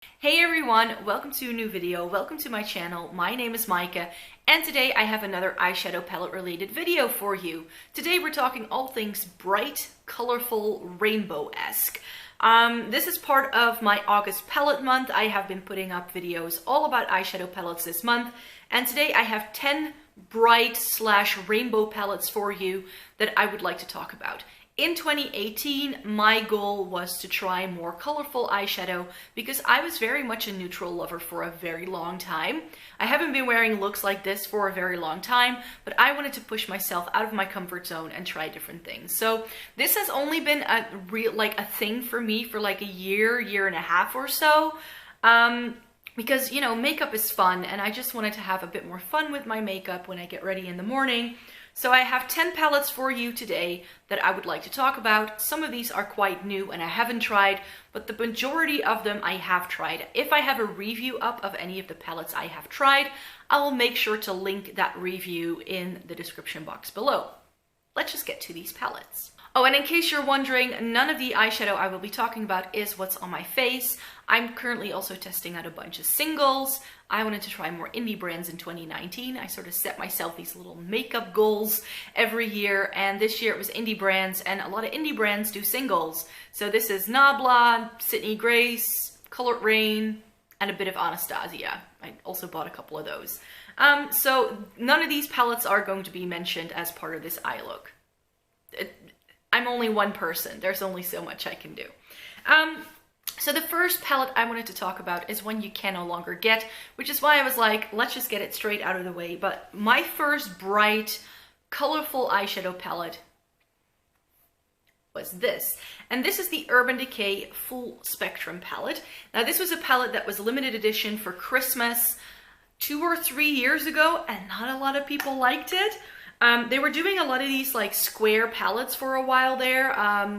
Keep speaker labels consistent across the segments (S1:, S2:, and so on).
S1: Hey everyone, welcome to a new video. Welcome to my channel. My name is Micah, and today I have another eyeshadow palette related video for you. Today we're talking all things bright, colorful, rainbow-esque. This is part of my August palette month. I have been putting up videos all about eyeshadow palettes this month, and today I have 10 bright/rainbow palettes for you that I would like to talk about. In 2018, my goal was to try more colorful eyeshadow because I was very much a neutral lover for a very long time. I haven't been wearing looks like this for a very long time, but I wanted to push myself out of my comfort zone and try different things. So this has only been a thing for me for like a year and a half or so. Because, you know, makeup is fun and I just wanted to have a bit more fun with my makeup when I get ready in the morning. So I have 10 palettes for you today that I would like to talk about. Some of these are quite new and I haven't tried, but the majority of them I have tried. If I have a review up of any of the palettes I have tried, I will make sure to link that review in the description box below. Let's just get to these palettes. Oh, and in case you're wondering, none of the eyeshadow I will be talking about is what's on my face. I'm currently also testing out a bunch of singles. I wanted to try more indie brands in 2019. I sort of set myself these little makeup goals every year, and this year it was indie brands, and a lot of indie brands do singles. So this is Nabla, Sidney Grace, Colored Raine, and a bit of Anastasia. I also bought a couple of those. So none of these palettes are going to be mentioned as part of this eye look. I'm only one person. There's only so much I can do. So the first palette I wanted to talk about is one you can no longer get, which is why I was like, let's just get it straight out of the way. But my first bright, colorful eyeshadow palette was this. And this is the Urban Decay Full Spectrum palette. Now this was a palette that was limited edition for Christmas 2 or 3 years ago, and not a lot of people liked it. They were doing a lot of these like square palettes for a while there.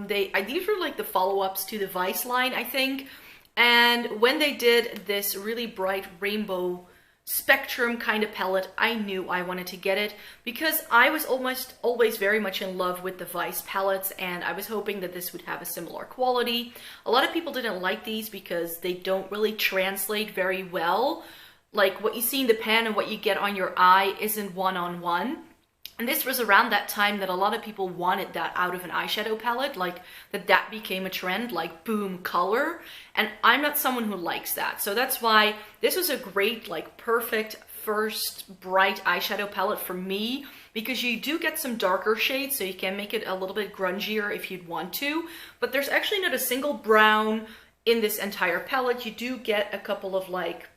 S1: These were like the follow-ups to the Vice line, I think. And when they did this really bright rainbow spectrum kind of palette, I knew I wanted to get it because I was almost always very much in love with the Vice palettes, and I was hoping that this would have a similar quality. A lot of people didn't like these because they don't really translate very well. Like what you see in the pan and what you get on your eye isn't one-on-one. And this was around that time that a lot of people wanted that out of an eyeshadow palette, like that became a trend, like boom color. And I'm not someone who likes that. So that's why this was a great, like perfect first bright eyeshadow palette for me, because you do get some darker shades, so you can make it a little bit grungier if you'd want to. But there's actually not a single brown in this entire palette. You do get a couple of like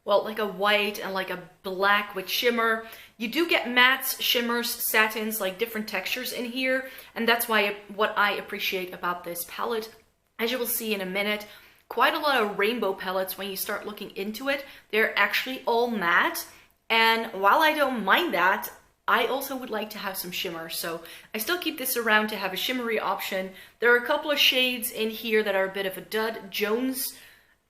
S1: a white and like a black with shimmer. You do get mattes, shimmers, satins, like different textures in here. And that's why what I appreciate about this palette. As you will see in a minute, quite a lot of rainbow palettes, when you start looking into it, they're actually all matte. And while I don't mind that, I also would like to have some shimmer. So I still keep this around to have a shimmery option. There are a couple of shades in here that are a bit of a dud. Jones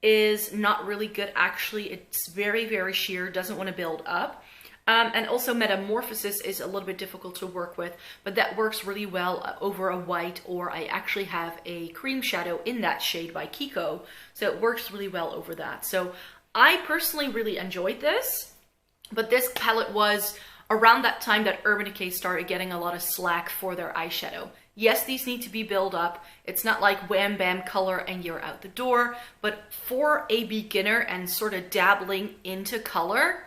S1: is not really good actually. It's very sheer, doesn't want to build up. And also Metamorphosis is a little bit difficult to work with, but that works really well over a white, or I actually have a cream shadow in that shade by Kiko, so it works really well over that. So I personally really enjoyed this, but this palette was around that time that Urban Decay started getting a lot of slack for their eyeshadow. Yes, these need to be built up. It's not like wham bam color and you're out the door, but for a beginner and sort of dabbling into color,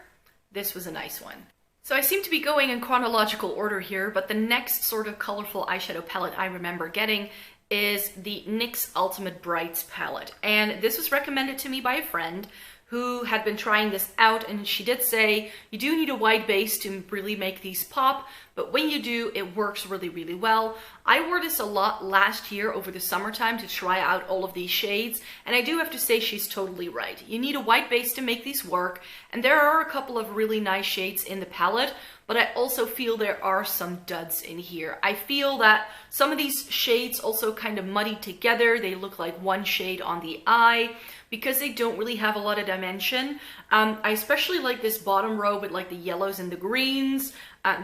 S1: this was a nice one. So I seem to be going in chronological order here, but the next sort of colorful eyeshadow palette I remember getting is the NYX Ultimate Brights palette. And this was recommended to me by a friend who had been trying this out, and she did say you do need a wide base to really make these pop, but when you do, it works really well. I wore this a lot last year over the summertime to try out all of these shades, and I do have to say she's totally right. You need a wide base to make these work, and there are a couple of really nice shades in the palette, but I also feel there are some duds in here. I feel that some of these shades also kind of muddy together. They look like one shade on the eye, because they don't really have a lot of dimension. I especially like this bottom row with like the yellows and the greens.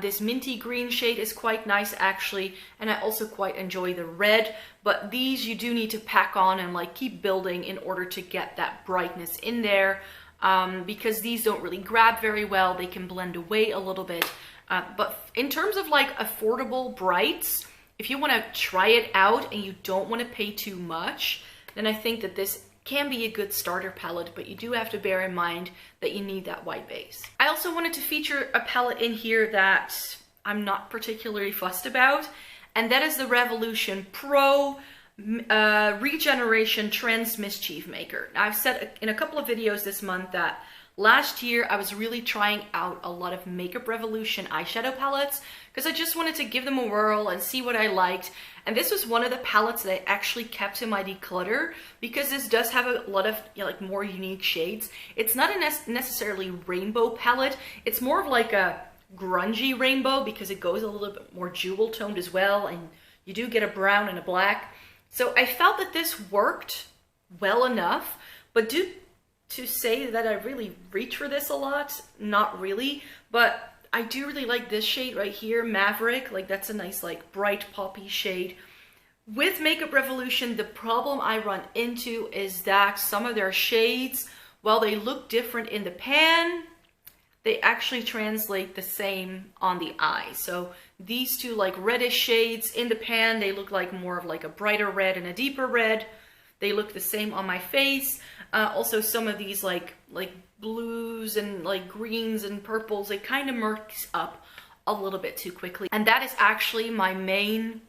S1: This minty green shade is quite nice actually, and I also quite enjoy the red, but these you do need to pack on and like keep building in order to get that brightness in there, because these don't really grab very well. They can blend away a little bit, but in terms of like affordable brights, if you want to try it out and you don't want to pay too much, then I think that this can be a good starter palette, but you do have to bear in mind that you need that white base. I also wanted to feature a palette in here that I'm not particularly fussed about, and that is the Revolution Pro Regeneration Trends Mischief Maker. Now, I've said in a couple of videos this month that last year I was really trying out a lot of Makeup Revolution eyeshadow palettes because I just wanted to give them a whirl and see what I liked. And this was one of the palettes that I actually kept in my declutter because this does have a lot of like more unique shades. It's not a necessarily rainbow palette. It's more of like a grungy rainbow because it goes a little bit more jewel toned as well, and you do get a brown and a black. So I felt that this worked well enough, but to say that I really reach for this a lot, not really, but I do really like this shade right here, Maverick. Like that's a nice like bright poppy shade. With Makeup Revolution, the problem I run into is that some of their shades, while they look different in the pan, they actually translate the same on the eye. So these two like reddish shades in the pan, they look like more of like a brighter red and a deeper red. They look the same on my face. Also some of these like blues and like greens and purples, they kind of mix up a little bit too quickly. And that is actually my main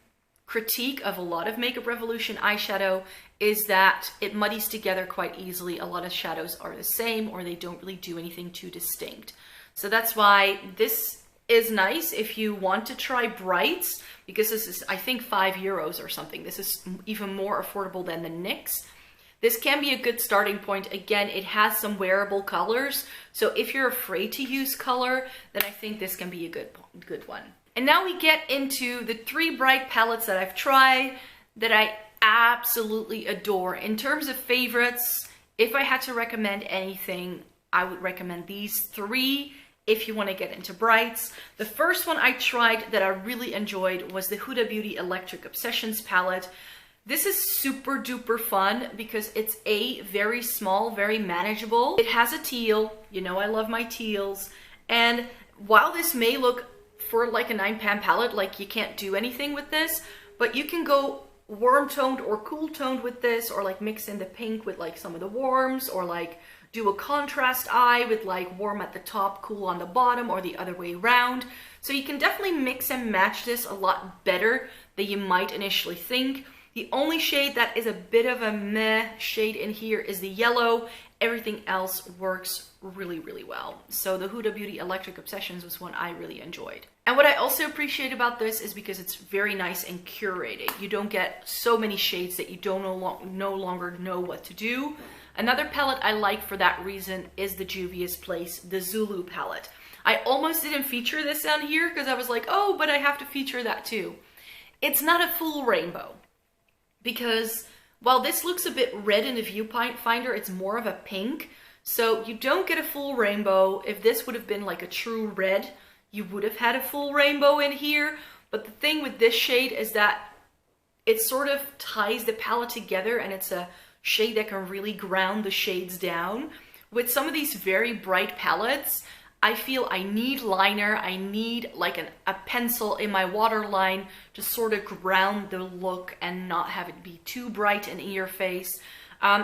S1: critique of a lot of Makeup Revolution eyeshadow, is that it muddies together quite easily. A lot of shadows are the same or they don't really do anything too distinct. So that's why this is nice if you want to try brights, because this is, I think, €5 or something. This is even more affordable than the NYX. This can be a good starting point. Again, it has some wearable colors, so if you're afraid to use color, then I think this can be a good one. And now we get into the 3 bright palettes that I've tried that I absolutely adore. In terms of favorites, if I had to recommend anything, I would recommend these 3 if you want to get into brights. The first one I tried that I really enjoyed was the Huda Beauty Electric Obsessions palette. This is super duper fun because it's very small, very manageable. It has a teal, you know I love my teals, and while this may look for like a 9-pan palette like you can't do anything with this, but you can go warm toned or cool toned with this, or like mix in the pink with like some of the warms, or like do a contrast eye with like warm at the top, cool on the bottom, or the other way around. So you can definitely mix and match this a lot better than you might initially think. The only shade that is a bit of a meh shade in here is the yellow. Everything else works really, really well. So the Huda Beauty Electric Obsessions was one I really enjoyed. And what I also appreciate about this is because it's very nice and curated. You don't get so many shades that you don't no longer know what to do. Another palette I like for that reason is the Juvia's Place, the Zulu palette. I almost didn't feature this on here because I was like, oh, but I have to feature that too. It's not a full rainbow, because while this looks a bit red in the viewfinder, it's more of a pink. So you don't get a full rainbow. If this would have been like a true red, you would have had a full rainbow in here. But the thing with this shade is that it sort of ties the palette together, and it's a shade that can really ground the shades down. With some of these very bright palettes, I feel I need liner, I need like a pencil in my waterline to sort of ground the look and not have it be too bright and in your face.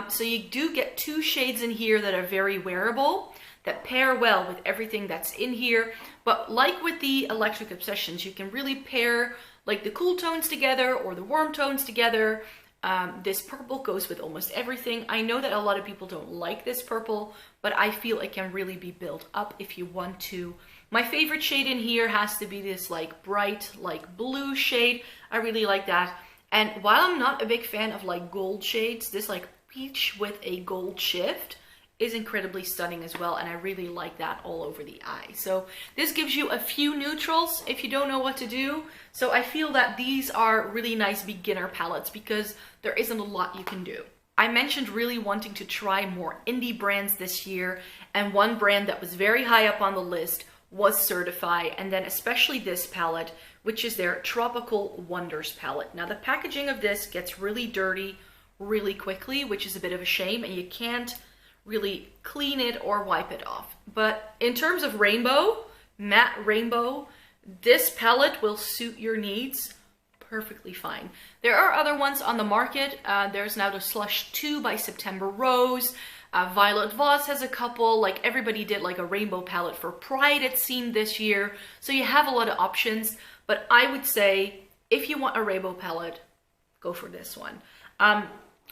S1: So you do get 2 shades in here that are very wearable, that pair well with everything that's in here. But like with the Electric Obsessions, you can really pair like the cool tones together or the warm tones together. This purple goes with almost everything. I know that a lot of people don't like this purple, but I feel it can really be built up if you want to. My favorite shade in here has to be this like bright, like blue shade. I really like that. And while I'm not a big fan of like gold shades, this like peach with a gold shift is incredibly stunning as well, and I really like that all over the eye. So this gives you a few neutrals if you don't know what to do. So I feel that these are really nice beginner palettes because there isn't a lot you can do. I mentioned really wanting to try more indie brands this year, and one brand that was very high up on the list was Certify, and then especially this palette, which is their Tropical Wonders palette. Now the packaging of this gets really dirty really quickly, which is a bit of a shame, and you can't really clean it or wipe it off. But in terms of rainbow, matte rainbow, this palette will suit your needs perfectly fine. There are other ones on the market. There's now the Slush 2 by September Rose. Violet Voss has a couple. Like, everybody did like a rainbow palette for Pride, it seemed, this year. So you have a lot of options. But I would say, if you want a rainbow palette, go for this one.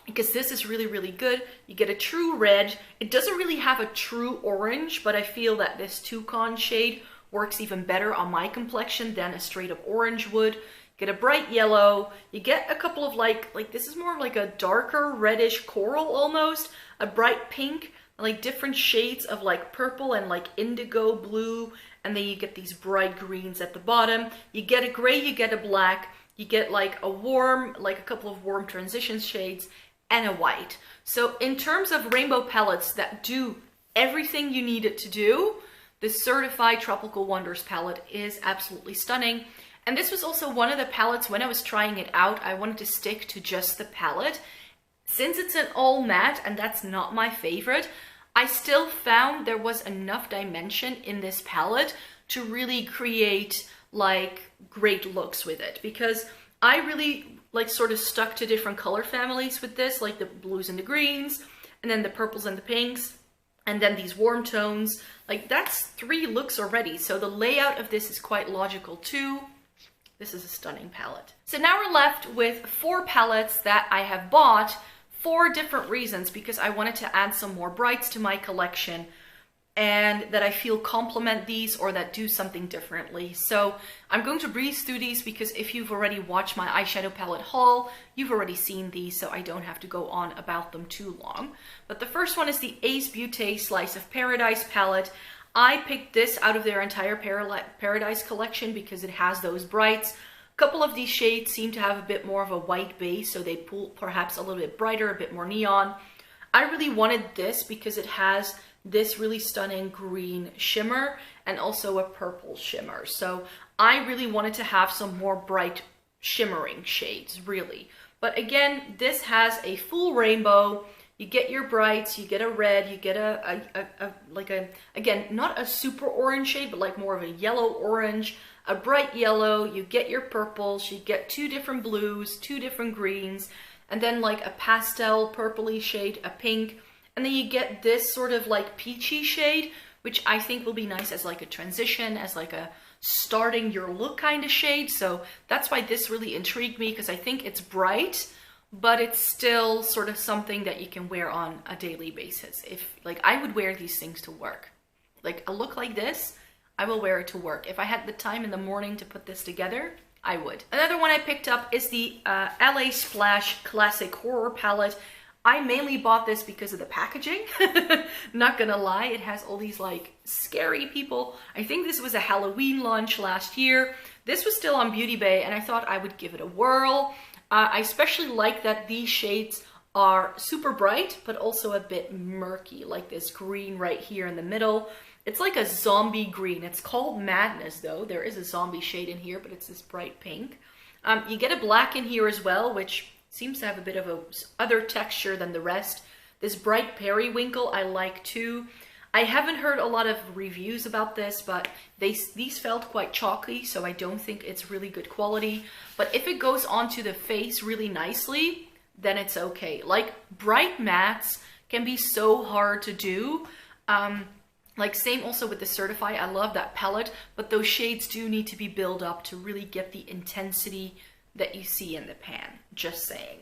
S1: Because this is really, really good. You get a true red. It doesn't really have a true orange, but I feel that this toucan shade works even better on my complexion than a straight up orange would. Get a bright yellow. You get a couple of like this is more like a darker reddish coral almost. A bright pink, like different shades of like purple and like indigo blue. And then you get these bright greens at the bottom. You get a gray, you get a black. You get like a warm, like a couple of warm transition shades and a white. So in terms of rainbow palettes that do everything you need it to do, the Certified Tropical Wonders palette is absolutely stunning. And this was also one of the palettes, when I was trying it out, I wanted to stick to just the palette. Since it's an all matte, and that's not my favorite, I still found there was enough dimension in this palette to really create like great looks with it. Because I really like sort of stuck to different color families with this, like the blues and the greens, and then the purples and the pinks, and then these warm tones. Like, that's 3 looks already. So the layout of this is quite logical too. This is a stunning palette. So now we're left with 4 palettes that I have bought for different reasons, because I wanted to add some more brights to my collection and that I feel complement these or that do something differently. So I'm going to breeze through these because if you've already watched my eyeshadow palette haul, you've already seen these, so I don't have to go on about them too long. But the first one is the Ace Beauté Slice of Paradise palette. I picked this out of their entire Paradise collection because it has those brights. A couple of these shades seem to have a bit more of a white base, so they pull perhaps a little bit brighter, a bit more neon. I really wanted this because it has this really stunning green shimmer and also a purple shimmer. So I really wanted to have some more bright shimmering shades, really. But again, this has a full rainbow. You get your brights, you get a red, you get again, not a super orange shade, but like more of a yellow orange, a bright yellow, you get your purples, you get 2 different blues, 2 different greens, and then like a pastel purpley shade, a pink, and then you get this sort of like peachy shade, which I think will be nice as like a transition, as like a starting your look kind of shade. So that's why this really intrigued me, because I think it's bright, but it's still sort of something that you can wear on a daily basis. If like, I would wear these things to work. Like a look like this, I will wear it to work. If I had the time in the morning to put this together, I would. Another one I picked up is the LA Splash Classic Horror palette. I mainly bought this because of the packaging. Not gonna lie, it has all these like scary people. I think this was a Halloween launch last year. This was still on Beauty Bay, and I thought I would give it a whirl. I especially like that these shades are super bright, but also a bit murky, like this green right here in the middle. It's like a zombie green. It's called Madness though. There is a zombie shade in here, but it's this bright pink. You get a black in here as well, which seems to have a bit of a other texture than the rest. This bright periwinkle I like too. I haven't heard a lot of reviews about this, but these felt quite chalky, so I don't think it's really good quality. But if it goes onto the face really nicely, then it's okay. Like, bright mattes can be so hard to do. Like, same also with the Certify. I love that palette, but those shades do need to be built up to really get the intensity that you see in the pan. Just saying.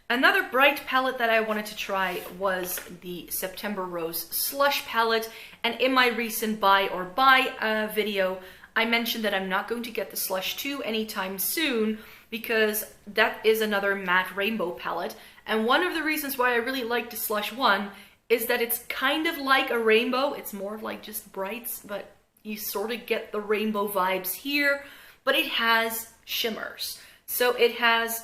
S1: Another bright palette that I wanted to try was the September Rose Slush palette, and in my recent buy or buy video, I mentioned that I'm not going to get the Slush 2 anytime soon because that is another matte rainbow palette, and one of the reasons why I really like the Slush 1 is that it's kind of like a rainbow. It's more of like just brights, but you sort of get the rainbow vibes here, but it has shimmers. So it has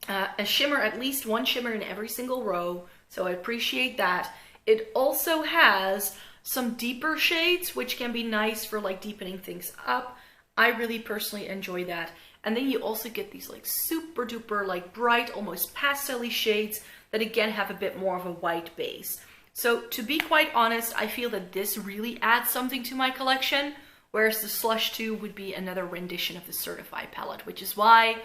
S1: a shimmer, at least one shimmer in every single row, so I appreciate that. It also has some deeper shades, which can be nice for like deepening things up. I really personally enjoy that. And then you also get these like super duper like bright, almost pastel-y shades that again have a bit more of a white base. So to be quite honest, I feel that this really adds something to my collection, whereas the Slush 2 would be another rendition of the Certified palette, which is why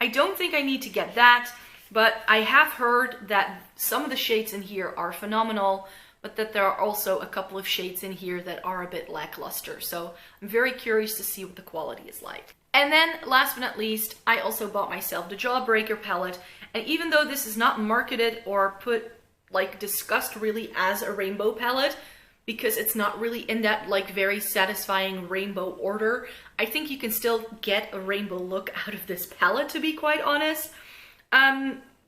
S1: I don't think I need to get that. But I have heard that some of the shades in here are phenomenal, but that there are also a couple of shades in here that are a bit lackluster. So I'm very curious to see what the quality is like. And then last but not least, I also bought myself the Jawbreaker palette. And even though this is not marketed or discussed really as a rainbow palette, because it's not really in that like very satisfying rainbow order, I think you can still get a rainbow look out of this palette, to be quite honest.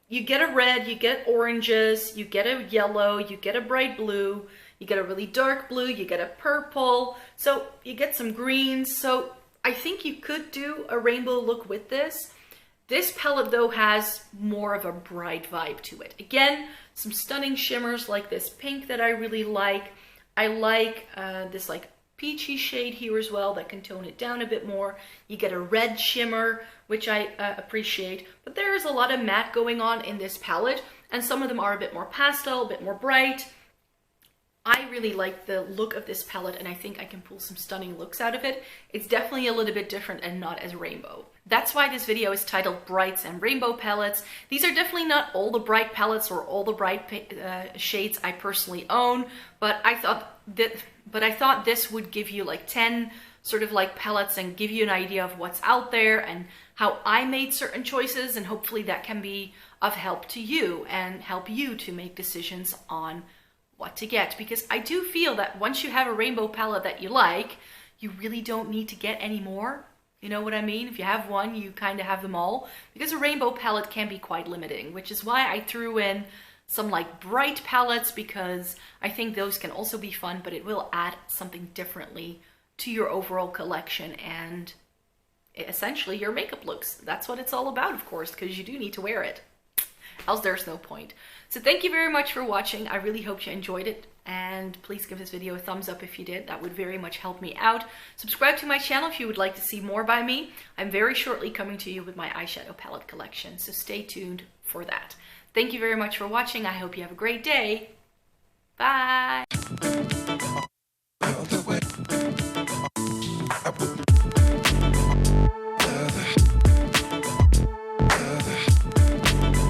S1: You get a red, you get oranges, you get a yellow, you get a bright blue, you get a really dark blue, you get a purple, so you get some greens. So I think you could do a rainbow look with this. This palette though has more of a bright vibe to it. Again, some stunning shimmers like this pink that I really like. I like this like peachy shade here as well that can tone it down a bit more. You get a red shimmer, which I appreciate, but there is a lot of matte going on in this palette, and some of them are a bit more pastel, a bit more bright. I really like the look of this palette, and I think I can pull some stunning looks out of it. It's definitely a little bit different and not as rainbow. That's why this video is titled Brights and Rainbow Palettes. These are definitely not all the bright palettes or all the bright shades I personally own, but I thought this would give you like 10 sort of like palettes and give you an idea of what's out there and how I made certain choices, and hopefully that can be of help to you and help you to make decisions on what to get. Because I do feel that once you have a rainbow palette that you like, you really don't need to get any more. You know what I mean? If you have one, you kind of have them all, because a rainbow palette can be quite limiting, which is why I threw in some like bright palettes, because I think those can also be fun, but it will add something differently to your overall collection and essentially your makeup looks. That's what it's all about, of course, because you do need to wear it, else there's no point. So thank you very much for watching. I really hope you enjoyed it, and please give this video a thumbs up if you did. That would very much help me out. Subscribe to my channel if you would like to see more by me. I'm very shortly coming to you with my eyeshadow palette collection, so stay tuned for that. Thank you very much for watching. I hope you have a great day. Bye!